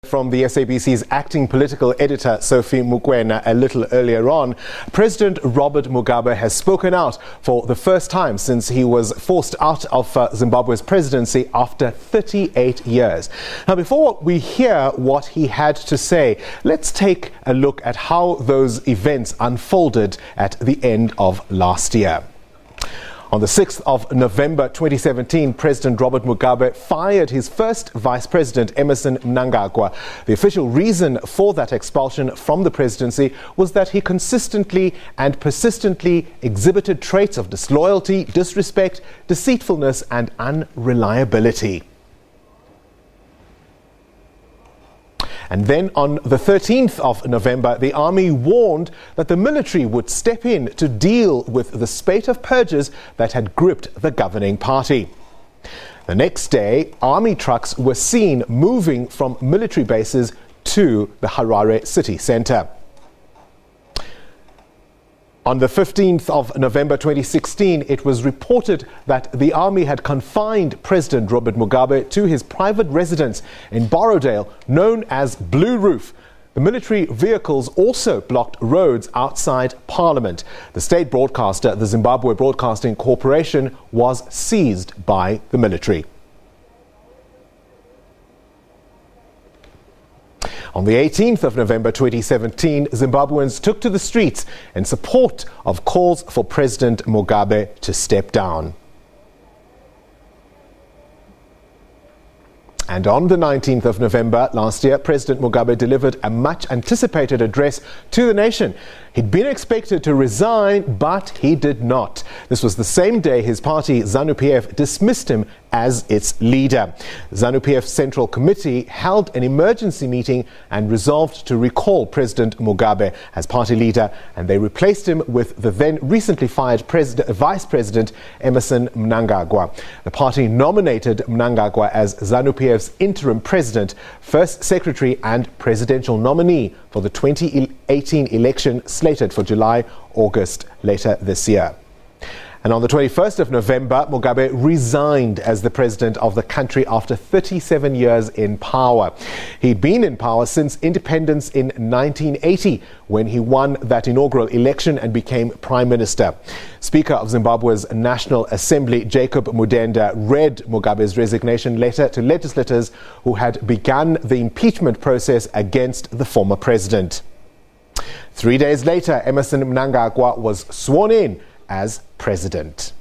From the SABC's acting political editor, Sophie Mukwena, a little earlier on, President Robert Mugabe has spoken out for the first time since he was forced out of Zimbabwe's presidency after 38 years. Now, before we hear what he had to say, let's take a look at how those events unfolded at the end of last year. On the 6th of November 2017, President Robert Mugabe fired his first vice president, Emmerson Mnangagwa. The official reason for that expulsion from the presidency was that he consistently and persistently exhibited traits of disloyalty, disrespect, deceitfulness, and unreliability. And then on the 13th of November, the army warned that the military would step in to deal with the spate of purges that had gripped the governing party. The next day, army trucks were seen moving from military bases to the Harare city centre. On the 15th of November 2016, it was reported that the army had confined President Robert Mugabe to his private residence in Borrowdale, known as Blue Roof. The military vehicles also blocked roads outside Parliament. The state broadcaster, the Zimbabwe Broadcasting Corporation, was seized by the military. On the 18th of November 2017, Zimbabweans took to the streets in support of calls for President Mugabe to step down. And on the 19th of November last year, President Mugabe delivered a much-anticipated address to the nation. He'd been expected to resign, but he did not. This was the same day his party, ZANU-PF, dismissed him as its leader. ZANU-PF's Central Committee held an emergency meeting and resolved to recall President Mugabe as party leader, and they replaced him with the then recently fired Vice President Emmerson Mnangagwa. The party nominated Mnangagwa as ZANU-PF's interim president, first secretary and presidential nominee for the 2018 election slated for July-August later this year. And on the 21st of November, Mugabe resigned as the president of the country after 37 years in power. He'd been in power since independence in 1980, when he won that inaugural election and became prime minister. Speaker of Zimbabwe's National Assembly, Jacob Mudenda, read Mugabe's resignation letter to legislators who had begun the impeachment process against the former president. 3 days later, Emmerson Mnangagwa was sworn in as president.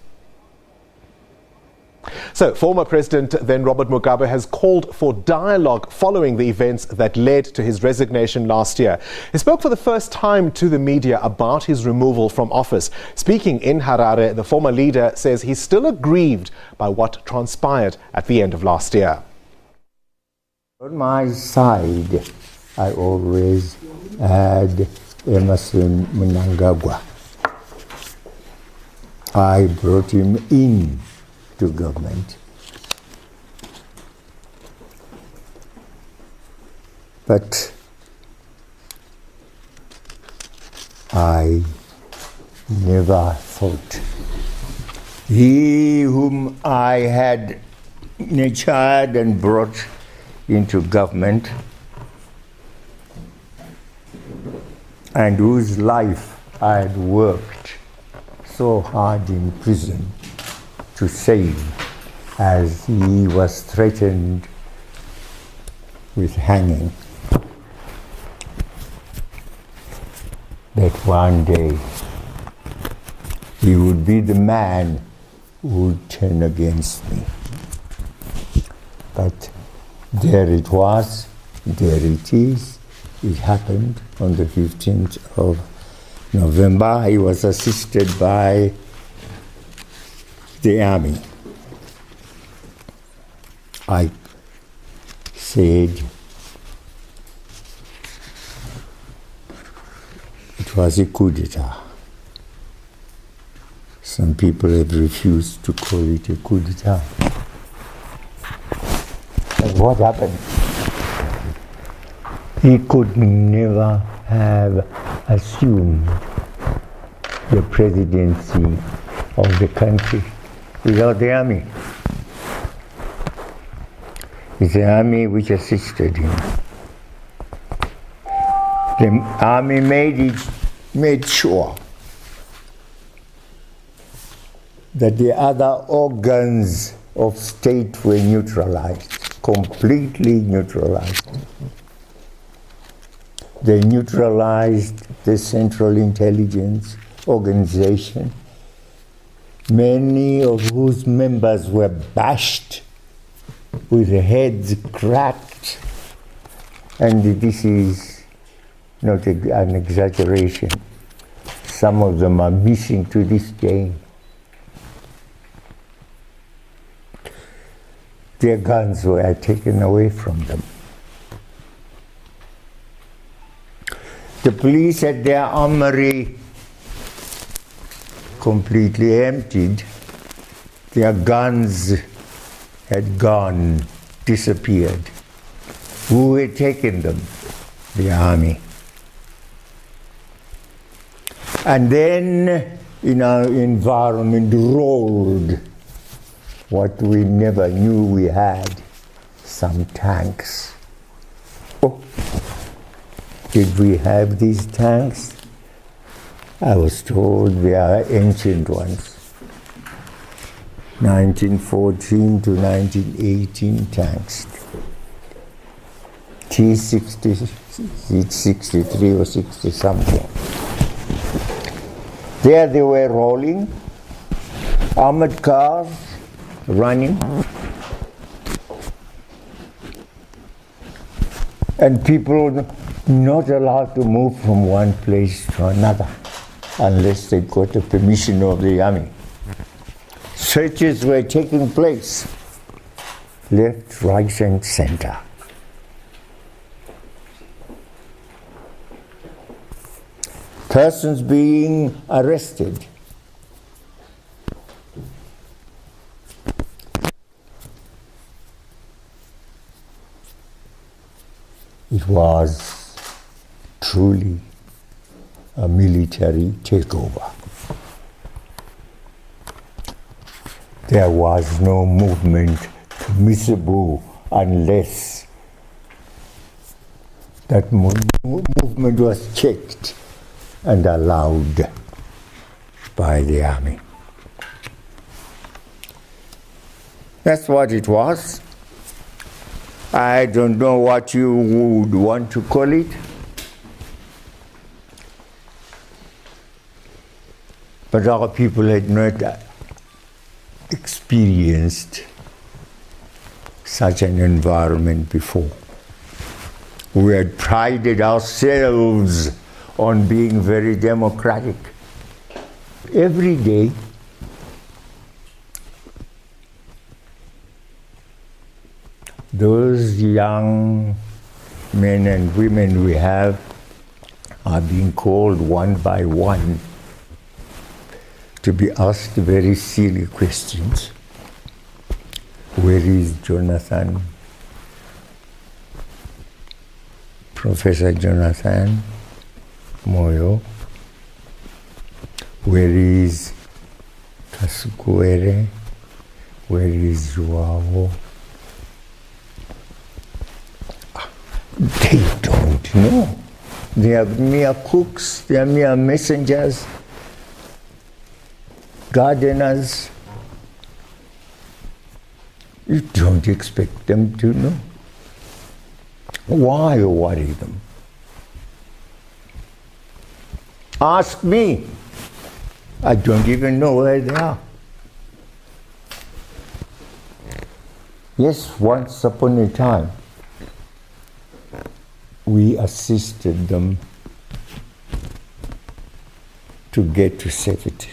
So, former President then Robert Mugabe has called for dialogue following the events that led to his resignation last year. He spoke for the first time to the media about his removal from office. Speaking in Harare, the former leader says he's still aggrieved by what transpired at the end of last year. On my side, I always had Emmerson Mnangagwa. I brought him in to government. But I never thought he whom I had nurtured and brought into government and whose life I had worked so hard in prison to save, as he was threatened with hanging, that one day he would be the man who would turn against me. But there it was, there it is. It happened on the 15th of November. He was assisted by the army. I said it was a coup d'etat. Some people have refused to call it a coup d'etat. And what happened? He could never have assumed the presidency of the country without the army. It's the army which assisted him. The army made sure that the other organs of state were neutralized, completely neutralized. They neutralized the Central Intelligence Organization, many of whose members were bashed with their heads cracked. And this is not an exaggeration. Some of them are missing to this day. Their guns were taken away from them. The police had their armory completely emptied. Their guns had gone, disappeared. Who had taken them? The army. And then in our environment rolled what we never knew we had, some tanks. Oh, did we have these tanks? I was told they are ancient ones. 1914 to 1918 tanks. T-63 or 60 something. There they were rolling, armored cars running, and people not allowed to move from one place to another unless they got the permission of the army. Searches were taking place, left, right, and center. Persons being arrested. It was truly a military takeover. There was no movement permissible unless that movement was checked and allowed by the army. That's what it was. I don't know what you would want to call it. But our people had not experienced such an environment before. We had prided ourselves on being very democratic. Every day, those young men and women we have are being called one by one to be asked very silly questions. Where is Jonathan? Professor Jonathan Moyo? Where is Kasukuere? Where is Joao? They don't know. They are mere cooks, they are mere messengers, gardeners. You don't expect them to know. Why worry them? Ask me. I don't even know where they are. Yes, once upon a time, we assisted them to get to safety.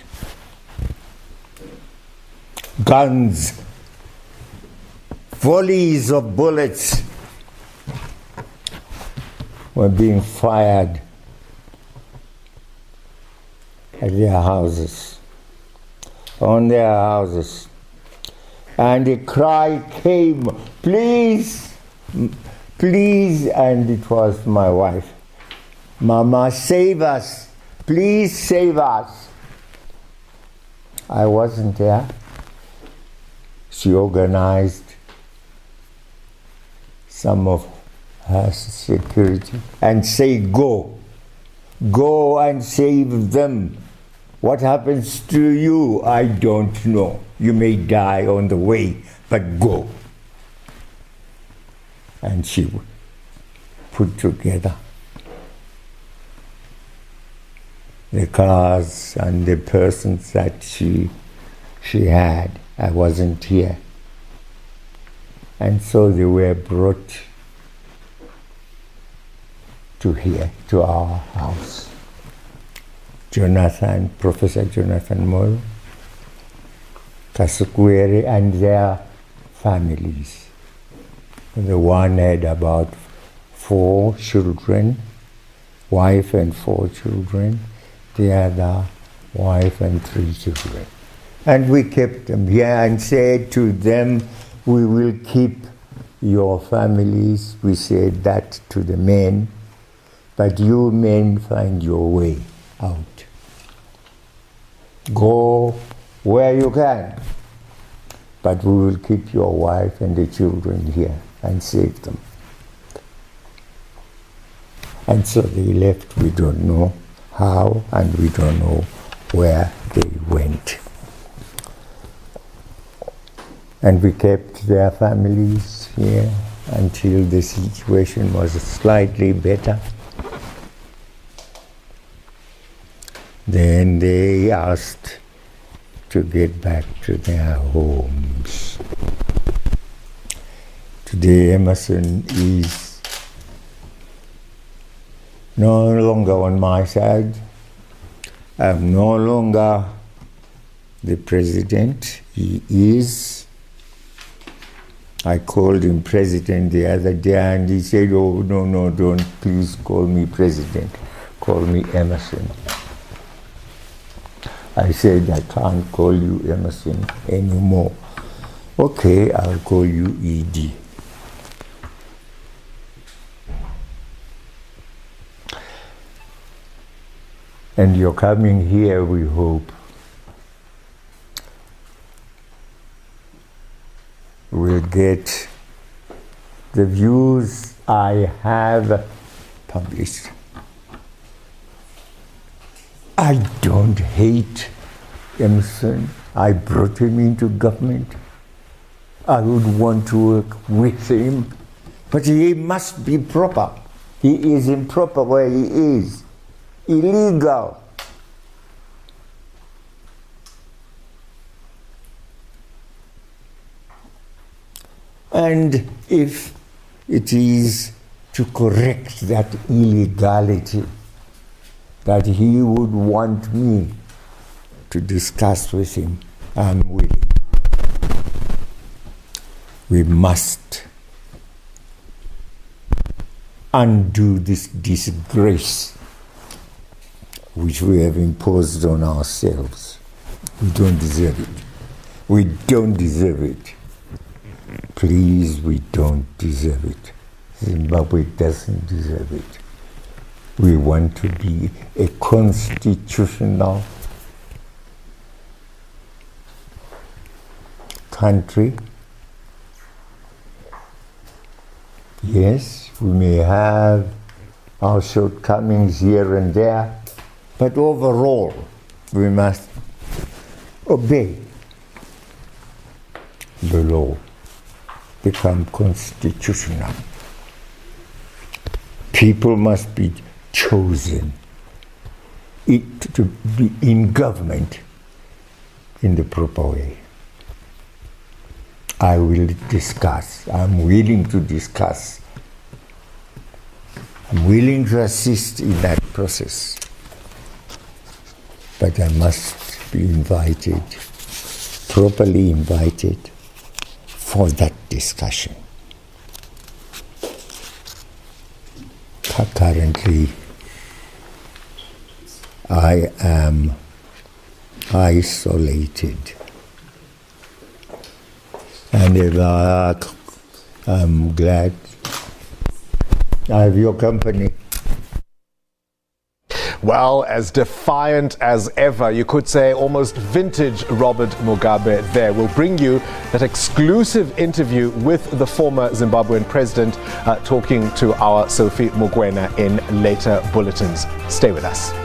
Guns, volleys of bullets were being fired at their houses, on their houses. And the cry came, please, please, and it was my wife. Mama, save us, please save us. I wasn't there. She organized some of has security, and say, go. Go and save them. What happens to you, I don't know. You may die on the way, but go. And she put together the cars and the persons that she had. I wasn't here. And so they were brought to here, to our house. Professor Jonathan Moyo, Kasukwere, and their families. The one had about 4 children, wife and 4 children. The other, wife and 3 children. And we kept them here and said to them, we will keep your families. We said that to the men, but you men find your way out. Go where you can, but we will keep your wife and the children here and save them. And so they left. We don't know how, and we don't know where they went. And we kept their families here until the situation was slightly better. Then they asked to get back to their homes. Today Emerson is no longer on my side. I'm no longer the president. He is. I called him president the other day and he said, oh, no, don't please call me president. Call me Emerson. I said, I can't call you Emerson anymore. Okay, I'll call you ED. And you're coming here, we hope. We'll get the views I have published. I don't hate Emerson. I brought him into government. I would want to work with him, but he must be proper. He is improper where he is. Illegal. And if it is to correct that illegality that he would want me to discuss with him, I'm willing. We must undo this disgrace which we have imposed on ourselves. We don't deserve it. We don't deserve it. Please, we don't deserve it. Zimbabwe doesn't deserve it. We want to be a constitutional country. Yes, we may have our shortcomings here and there, but overall, we must obey the law, become constitutional. People must be chosen to be in government in the proper way. I will discuss. I'm willing to discuss. I'm willing to assist in that process. But I must be invited, properly invited, for that discussion. Currently, I am isolated. And I'm glad I have your company. Well, as defiant as ever, you could say almost vintage Robert Mugabe there. We'll bring you that exclusive interview with the former Zimbabwean president talking to our Sophie Mugwena in later bulletins. Stay with us.